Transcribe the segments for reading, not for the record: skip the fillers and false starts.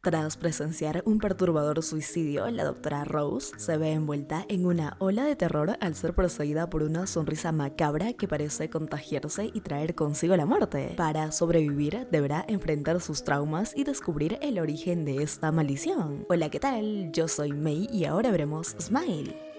Tras presenciar un perturbador suicidio, la doctora Rose se ve envuelta en una ola de terror al ser perseguida por una sonrisa macabra que parece contagiarse y traer consigo la muerte. Para sobrevivir, deberá enfrentar sus traumas y descubrir el origen de esta maldición. Hola, ¿qué tal? Yo soy Mei y ahora veremos Smile.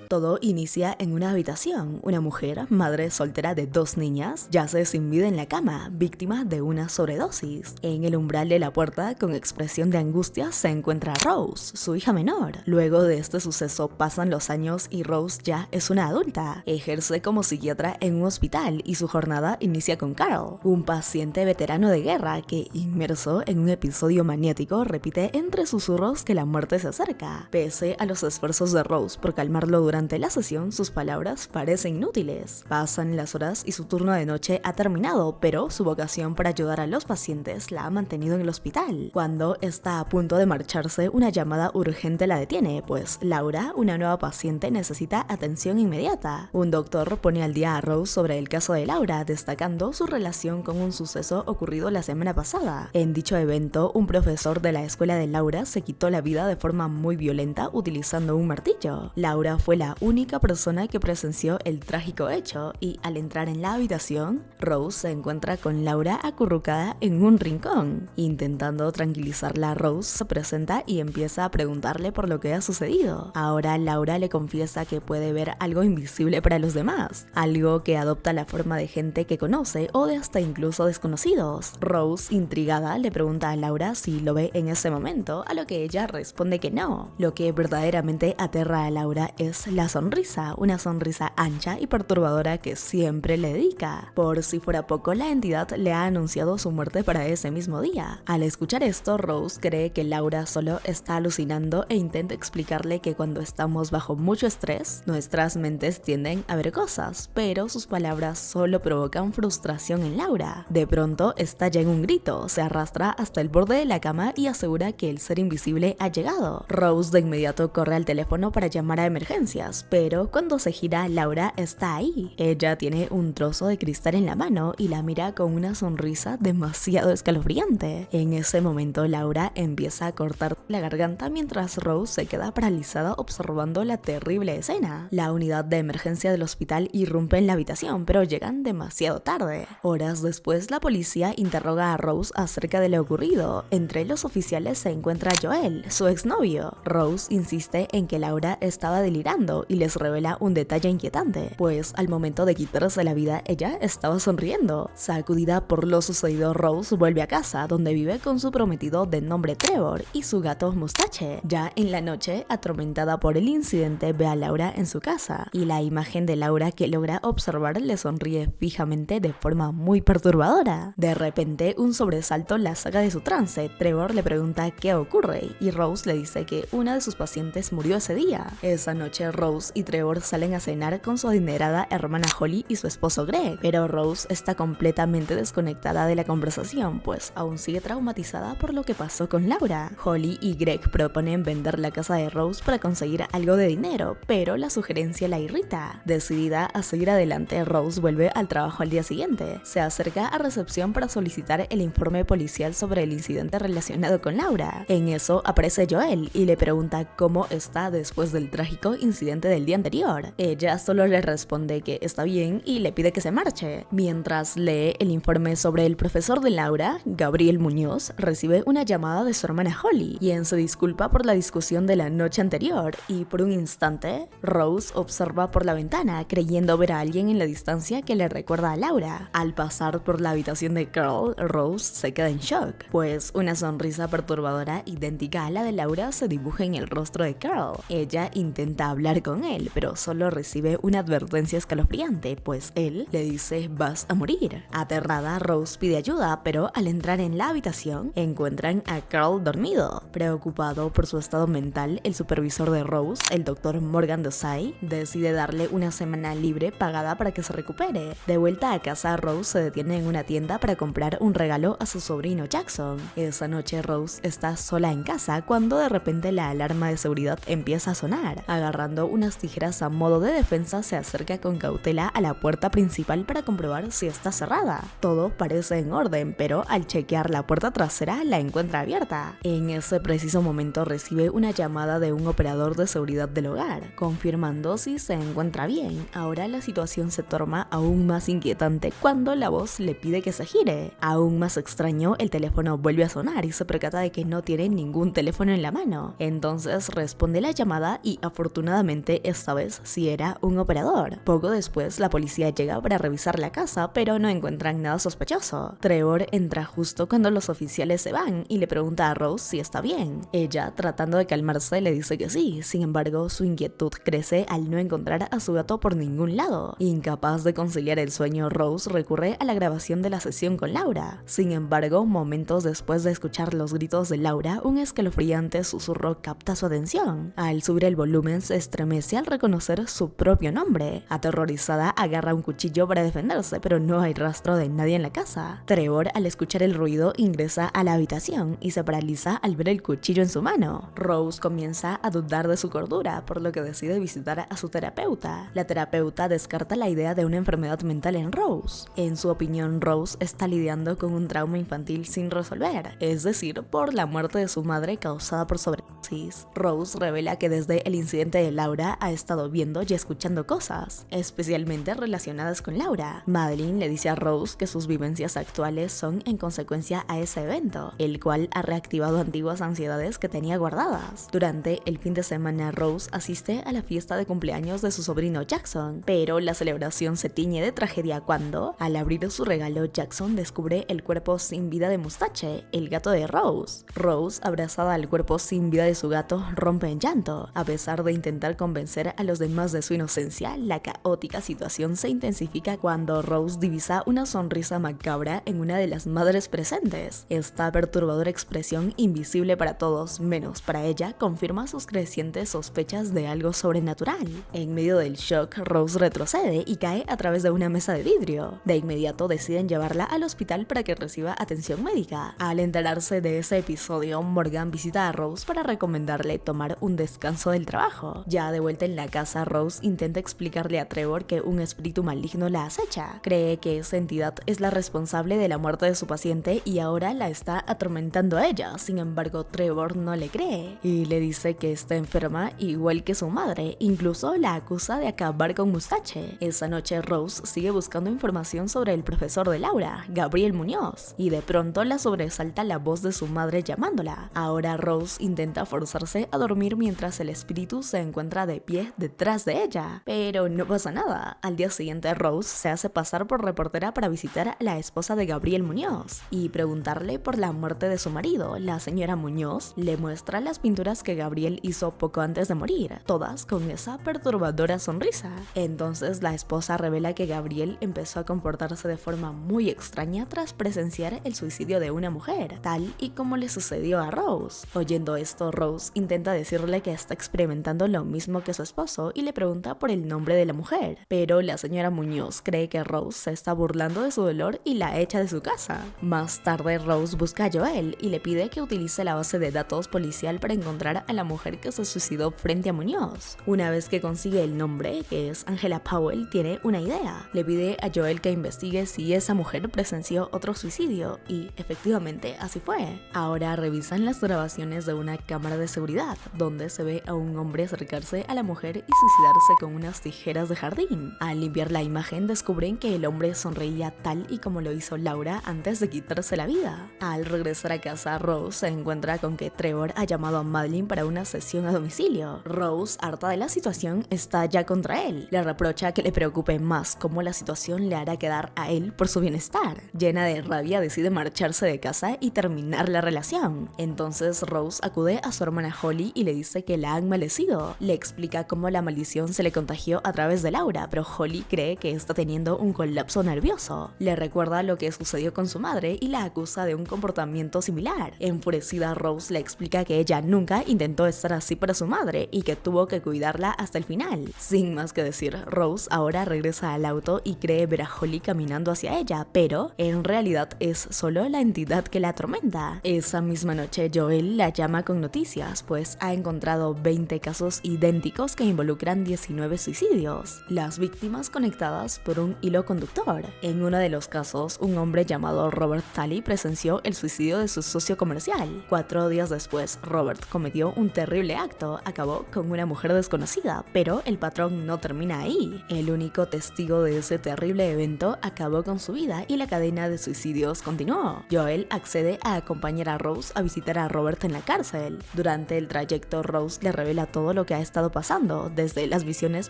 Todo inicia en una habitación. Una mujer, madre soltera de 2 niñas, yace sin vida en la cama, víctima de una sobredosis. En el umbral de la puerta, con expresión de angustia, se encuentra Rose, su hija menor. Luego de este suceso pasan los años y Rose ya es una adulta. Ejerce como psiquiatra en un hospital y su jornada inicia con Carl, un paciente veterano de guerra que, inmerso en un episodio maniático, repite entre susurros que la muerte se acerca. Pese a los esfuerzos de Rose por calmarlo durante la sesión, sus palabras parecen inútiles. Pasan las horas y su turno de noche ha terminado, pero su vocación para ayudar a los pacientes la ha mantenido en el hospital. Cuando está a punto de marcharse, una llamada urgente la detiene, pues Laura, una nueva paciente, necesita atención inmediata. Un doctor pone al día a Rose sobre el caso de Laura, destacando su relación con un suceso ocurrido la semana pasada. En dicho evento, un profesor de la escuela de Laura se quitó la vida de forma muy violenta utilizando un martillo. Laura fue la única persona que presenció el trágico hecho y al entrar en la habitación, Rose se encuentra con Laura acurrucada en un rincón. Intentando tranquilizarla, Rose se presenta y empieza a preguntarle por lo que ha sucedido. Ahora Laura le confiesa que puede ver algo invisible para los demás, algo que adopta la forma de gente que conoce o de hasta incluso desconocidos. Rose, intrigada, le pregunta a Laura si lo ve en ese momento, a lo que ella responde que no. Lo que verdaderamente aterra a Laura es la sonrisa, una sonrisa ancha y perturbadora que siempre le dedica. Por si fuera poco, la entidad le ha anunciado su muerte para ese mismo día. Al escuchar esto, Rose cree que Laura solo está alucinando e intenta explicarle que cuando estamos bajo mucho estrés, nuestras mentes tienden a ver cosas, pero sus palabras solo provocan frustración en Laura. De pronto, estalla en un grito, se arrastra hasta el borde de la cama y asegura que el ser invisible ha llegado. Rose de inmediato corre al teléfono para llamar a emergencias, pero cuando se gira, Laura está ahí. Ella tiene un trozo de cristal en la mano y la mira con una sonrisa demasiado escalofriante. En ese momento, Laura empieza a cortar la garganta mientras Rose se queda paralizada observando la terrible escena. La unidad de emergencia del hospital irrumpe en la habitación, pero llegan demasiado tarde. Horas después, la policía interroga a Rose acerca de lo ocurrido. Entre los oficiales se encuentra Joel, su exnovio. Rose insiste en que Laura estaba delirando y les revela un detalle inquietante, pues al momento de quitarse la vida ella estaba sonriendo. Sacudida por lo sucedido, Rose vuelve a casa, donde vive con su prometido de nombre Trevor y su gato Mustache. Ya en la noche, atormentada por el incidente, ve a Laura en su casa, y la imagen de Laura que logra observar le sonríe fijamente de forma muy perturbadora. De repente, un sobresalto la saca de su trance. Trevor le pregunta qué ocurre, y Rose le dice que una de sus pacientes murió ese día. Esa noche, Rose y Trevor salen a cenar con su adinerada hermana Holly y su esposo Greg, pero Rose está completamente desconectada de la conversación, pues aún sigue traumatizada por lo que pasó con Laura. Holly y Greg proponen vender la casa de Rose para conseguir algo de dinero, pero la sugerencia la irrita. Decidida a seguir adelante, Rose vuelve al trabajo al día siguiente. Se acerca a recepción para solicitar el informe policial sobre el incidente relacionado con Laura. En eso aparece Joel y le pregunta cómo está después del trágico incidente del día anterior. Ella solo le responde que está bien y le pide que se marche. Mientras lee el informe sobre el profesor de Laura, Gabriel Muñoz recibe una llamada de su hermana Holly, quien se disculpa por la discusión de la noche anterior, y por un instante, Rose observa por la ventana, creyendo ver a alguien en la distancia que le recuerda a Laura. Al pasar por la habitación de Carl, Rose se queda en shock, pues una sonrisa perturbadora idéntica a la de Laura se dibuja en el rostro de Carl. Ella intenta hablar con él, pero solo recibe una advertencia escalofriante, pues él le dice vas a morir. Aterrada, Rose pide ayuda, pero al entrar en la habitación encuentran a Carl dormido. Preocupado por su estado mental, el supervisor de Rose, el Dr. Morgan Desai, decide darle una semana libre pagada para que se recupere. De vuelta a casa, Rose se detiene en una tienda para comprar un regalo a su sobrino Jackson. Esa noche Rose está sola en casa cuando de repente la alarma de seguridad empieza a sonar. Agarrando unas tijeras a modo de defensa, se acerca con cautela a la puerta principal para comprobar si está cerrada. Todo parece en orden, pero al chequear la puerta trasera la encuentra abierta. En ese preciso momento recibe una llamada de un operador de seguridad del hogar, confirmando si se encuentra bien. Ahora la situación se torna aún más inquietante cuando la voz le pide que se gire. Aún más extraño, el teléfono vuelve a sonar y se percata de que no tiene ningún teléfono en la mano. Entonces responde la llamada y afortunadamente esta vez sí era un operador. Poco después la policía llega para revisar la casa, pero no encuentran nada sospechoso. Trevor entra justo cuando los oficiales se van y le pregunta a Rose si está bien. Ella, tratando de calmarse, le dice que sí. Sin embargo, su inquietud crece al no encontrar a su gato por ningún lado. Incapaz de conciliar el sueño, Rose recurre a la grabación de la sesión con Laura. Sin embargo, momentos después de escuchar los gritos de Laura, un escalofriante susurro capta su atención. Al subir el volumen, se estremece al reconocer su propio nombre. Aterrorizada, agarra un cuchillo para defenderse, pero no hay rastro de nadie en la casa. Trevor, al escuchar el ruido, ingresa a la habitación y se paraliza al ver el cuchillo en su mano. Rose comienza a dudar de su cordura, por lo que decide visitar a su terapeuta. La terapeuta descarta la idea de una enfermedad mental en Rose. En su opinión, Rose está lidiando con un trauma infantil sin resolver, es decir, por la muerte de su madre causada por sobredosis. Rose revela que desde el incidente de Laura ha estado viendo y escuchando cosas, especialmente relacionadas con Laura. Madeline le dice a Rose que sus vivencias actuales son en consecuencia a ese evento, el cual ha reactivado antiguas ansiedades que tenía guardadas. Durante el fin de semana, Rose asiste a la fiesta de cumpleaños de su sobrino Jackson, pero la celebración se tiñe de tragedia cuando, al abrir su regalo, Jackson descubre el cuerpo sin vida de Mustache, el gato de Rose. Rose, abrazada al cuerpo sin vida de su gato, rompe en llanto. A pesar de intentar convencer a los demás de su inocencia, la caótica situación se intensifica cuando Rose divisa una sonrisa macabra en una de las madres presentes. Esta perturbadora expresión, invisible para todos menos para ella, confirma sus crecientes sospechas de algo sobrenatural. En medio del shock, Rose retrocede y cae a través de una mesa de vidrio. De inmediato deciden llevarla al hospital para que reciba atención médica. Al enterarse de ese episodio, Morgan visita a Rose para recomendarle tomar un descanso del trabajo. Ya de vuelta en la casa, Rose intenta explicarle a Trevor que un espíritu maligno la acecha. Cree que esa entidad es la responsable de la muerte de su paciente y ahora la está atormentando a ella. Sin embargo, Trevor no le cree y le dice que está enferma igual que su madre. Incluso la acusa de acabar con Mustache. Esa noche, Rose sigue buscando información sobre el profesor de Laura, Gabriel Muñoz, y de pronto la sobresalta la voz de su madre llamándola. Ahora Rose intenta forzarse a dormir mientras el espíritu se encuentra de pie detrás de ella, pero no pasa nada. Al día siguiente, Rose se hace pasar por reportera para visitar a la esposa de Gabriel Muñoz y preguntarle por la muerte de su marido. La señora Muñoz le muestra las pinturas que Gabriel hizo poco antes de morir, todas con esa perturbadora sonrisa. Entonces la esposa revela que Gabriel empezó a comportarse de forma muy extraña tras presenciar el suicidio de una mujer, tal y como le sucedió a Rose. Oyendo esto, Rose intenta decirle que está experimentando lo mismo que su esposo y le pregunta por el nombre de la mujer, pero la señora Muñoz cree que Rose se está burlando de su dolor y la echa de su casa. Más tarde, Rose busca a Joel y le pide que utilice la base de datos policial para encontrar a la mujer que se suicidó frente a Muñoz. Una vez que consigue el nombre, que es Angela Powell, tiene una idea. Le pide a Joel que investigue si esa mujer presenció otro suicidio y efectivamente así fue. Ahora revisan las grabaciones de una cámara de seguridad donde se ve a un hombre acercarse a la mujer y suicidarse con unas tijeras de jardín. Al limpiar la imagen descubren que el hombre sonreía tal y como lo hizo Laura antes de quitarse la vida. Al regresar a casa, Rose se encuentra con que Trevor ha llamado a Madeline para una sesión a domicilio. Rose, harta de la situación, está ya contra él. Le reprocha que le preocupe más cómo la situación le hará quedar a él por su bienestar. Llena de rabia, decide marcharse de casa y terminar la relación. Entonces Rose acude a su hermana Holly y le dice que la han maldecido. Le explica cómo la maldición se le contagió a través de Laura, pero Holly cree que está teniendo un colapso nervioso. Le recuerda lo que sucedió con su madre y la acusa de un comportamiento similar. Enfurecida, Rose le explica que ella nunca intentó estar así para su madre y que tuvo que cuidarla hasta el final. Sin más que decir, Rose ahora regresa al auto y cree ver a Holly caminando hacia ella, pero en realidad es solo la entidad que la atormenta. Esa misma noche, Joel la llama con noticias, pues ha encontrado 20 casos idénticos idénticos que involucran 19 suicidios, las víctimas conectadas por un hilo conductor. En uno de los casos, un hombre llamado Robert Talley presenció el suicidio de su socio comercial. 4 días después, Robert cometió un terrible acto, acabó con una mujer desconocida, pero el patrón no termina ahí. El único testigo de ese terrible evento acabó con su vida y la cadena de suicidios continuó. Joel accede a acompañar a Rose a visitar a Robert en la cárcel. Durante el trayecto, Rose le revela todo lo que ha estado pasando, desde las visiones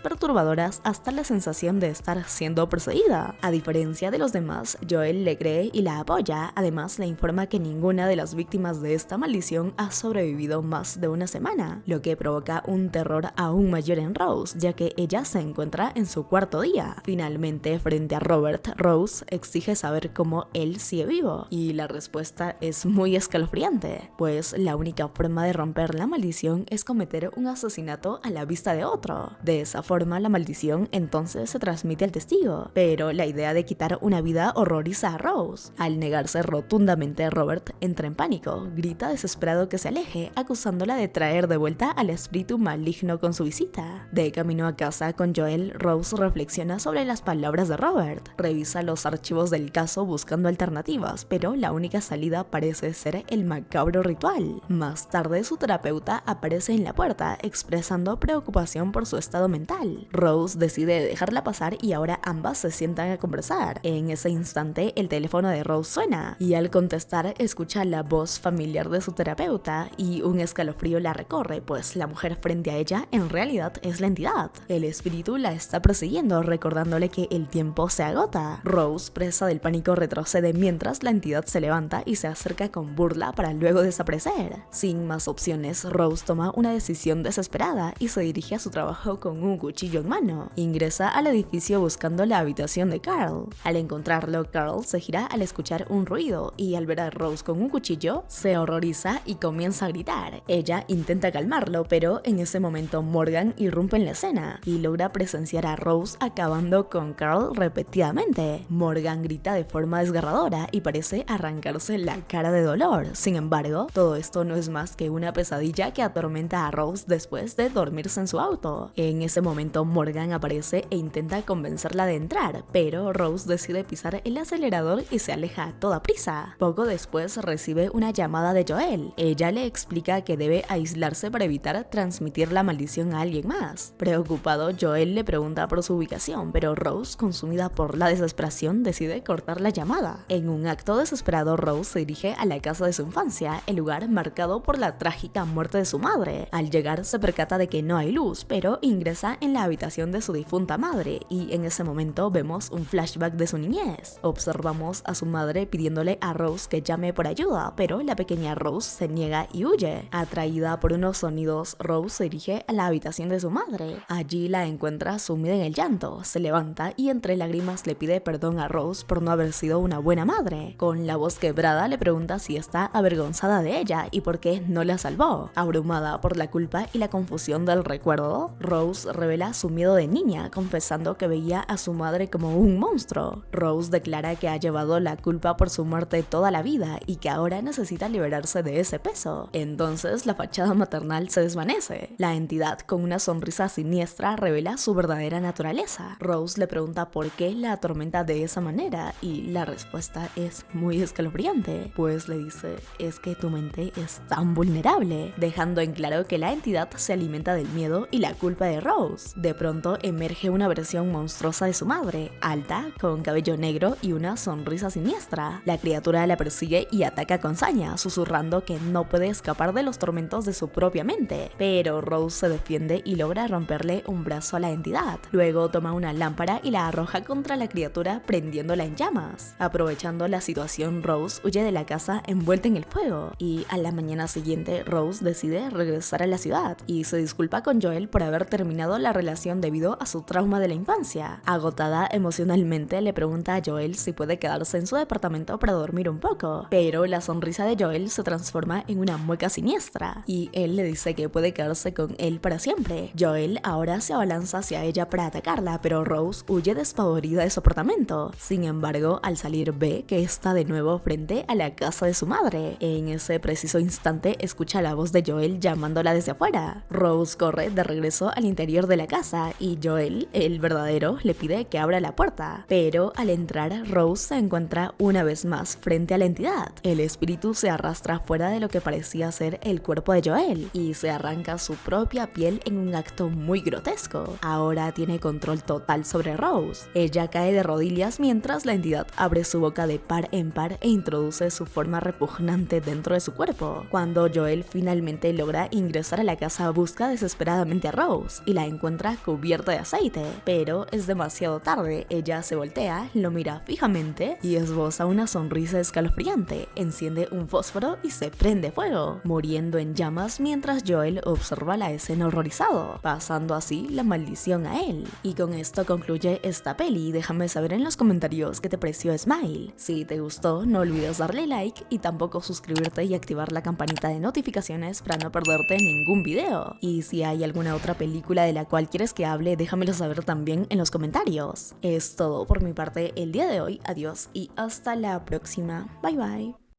perturbadoras hasta la sensación de estar siendo perseguida. A diferencia de los demás, Joel le cree y la apoya. Además, le informa que ninguna de las víctimas de esta maldición ha sobrevivido más de una semana, lo que provoca un terror aún mayor en Rose, ya que ella se encuentra en su 4.º día. Finalmente, frente a Robert, Rose exige saber cómo él sigue vivo, y la respuesta es muy escalofriante, pues la única forma de romper la maldición es cometer un asesinato a la vista de otro. De esa forma, la maldición entonces se transmite al testigo, pero la idea de quitar una vida horroriza a Rose. Al negarse rotundamente, Robert entra en pánico, grita desesperado que se aleje, acusándola de traer de vuelta al espíritu maligno con su visita. De camino a casa con Joel, Rose reflexiona sobre las palabras de Robert, revisa los archivos del caso buscando alternativas, pero la única salida parece ser el macabro ritual. Más tarde, su terapeuta aparece en la puerta, expresando preocupación por su estado mental. Rose decide dejarla pasar y ahora ambas se sientan a conversar. En ese instante, el teléfono de Rose suena, y al contestar escucha la voz familiar de su terapeuta y un escalofrío la recorre, pues la mujer frente a ella en realidad es la entidad. El espíritu la está persiguiendo, recordándole que el tiempo se agota. Rose, presa del pánico, retrocede mientras la entidad se levanta y se acerca con burla para luego desaparecer. Sin más opciones, Rose toma una decisión desesperada y se dirige a su trabajo con un cuchillo en mano. Ingresa al edificio buscando la habitación de Carl. Al encontrarlo, Carl se gira al escuchar un ruido y al ver a Rose con un cuchillo, se horroriza y comienza a gritar. Ella intenta calmarlo, pero en ese momento Morgan irrumpe en la escena y logra presenciar a Rose acabando con Carl repetidamente. Morgan grita de forma desgarradora y parece arrancarse la cara de dolor. Sin embargo, todo esto no es más que una pesadilla que atormenta a Rose después de dormirse en su auto. En ese momento, Morgan aparece e intenta convencerla de entrar, pero Rose decide pisar el acelerador y se aleja a toda prisa. Poco después recibe una llamada de Joel. Ella le explica que debe aislarse para evitar transmitir la maldición a alguien más. Preocupado, Joel le pregunta por su ubicación, pero Rose, consumida por la desesperación, decide cortar la llamada. En un acto desesperado, Rose se dirige a la casa de su infancia, el lugar marcado por la trágica muerte de su madre. Al llegar, se percata de que no hay luz, pero ingresa en la habitación de su difunta madre, y en ese momento vemos un flashback de su niñez. Observamos a su madre pidiéndole a Rose que llame por ayuda, pero la pequeña Rose se niega y huye. Atraída por unos sonidos, Rose se dirige a la habitación de su madre. Allí la encuentra sumida en el llanto, se levanta y entre lágrimas le pide perdón a Rose por no haber sido una buena madre. Con la voz quebrada le pregunta si está avergonzada de ella y por qué no la salvó. Abrumada por la culpa y la confusión del recuerdo, Rose revela su miedo de niña, confesando que veía a su madre como un monstruo. Rose declara que ha llevado la culpa por su muerte toda la vida y que ahora necesita liberarse de ese peso. Entonces la fachada maternal se desvanece. La entidad, con una sonrisa siniestra, revela su verdadera naturaleza. Rose le pregunta por qué la atormenta de esa manera y la respuesta es muy escalofriante, pues le dice: es que tu mente es tan vulnerable, dejando en claro que la entidad se alimenta del miedo y la culpa de Rose. De pronto emerge una versión monstruosa de su madre, alta, con cabello negro y una sonrisa siniestra. La criatura la persigue y ataca con saña, susurrando que no puede escapar de los tormentos de su propia mente, pero Rose se defiende y logra romperle un brazo a la entidad. Luego toma una lámpara y la arroja contra la criatura, prendiéndola en llamas. Aprovechando la situación, Rose huye de la casa envuelta en el fuego, y a la mañana siguiente Rose decide regresar a la ciudad y se disculpa con Joel por haber terminado la relación debido a su trauma de la infancia. Agotada emocionalmente, le pregunta a Joel si puede quedarse en su departamento para dormir un poco, pero la sonrisa de Joel se transforma en una mueca siniestra y él le dice que puede quedarse con él para siempre. Joel ahora se abalanza hacia ella para atacarla, pero Rose huye despavorida de su apartamento. Sin embargo, al salir ve que está de nuevo frente a la casa de su madre. En ese preciso instante escucha la voz de Joel llamándola desde afuera. Rose corre de regreso al interior de la casa y Joel, el verdadero, le pide que abra la puerta. Pero al entrar, Rose se encuentra una vez más frente a la entidad. El espíritu se arrastra fuera de lo que parecía ser el cuerpo de Joel y se arranca su propia piel en un acto muy grotesco. Ahora tiene control total sobre Rose. Ella cae de rodillas mientras la entidad abre su boca de par en par e introduce su forma repugnante dentro de su cuerpo. Cuando Joel finalmente logra ingresar a la casa, busca desesperadamente a Rose y la encuentra cubierta de aceite, pero es demasiado tarde. Ella se voltea, lo mira fijamente y esboza una sonrisa escalofriante, enciende un fósforo y se prende fuego, muriendo en llamas mientras Joel observa la escena horrorizado, pasando así la maldición a él. Y con esto concluye esta peli. Déjame saber en los comentarios qué te pareció Smile. Si te gustó, no olvides darle like y tampoco suscribirte y activar la campanita de notificaciones para no perderte ningún video. Y si hay alguna otra película de la cual quieres que hable, déjamelo saber también en los comentarios. Es todo por mi parte el día de hoy. Adiós y hasta la próxima. Bye bye.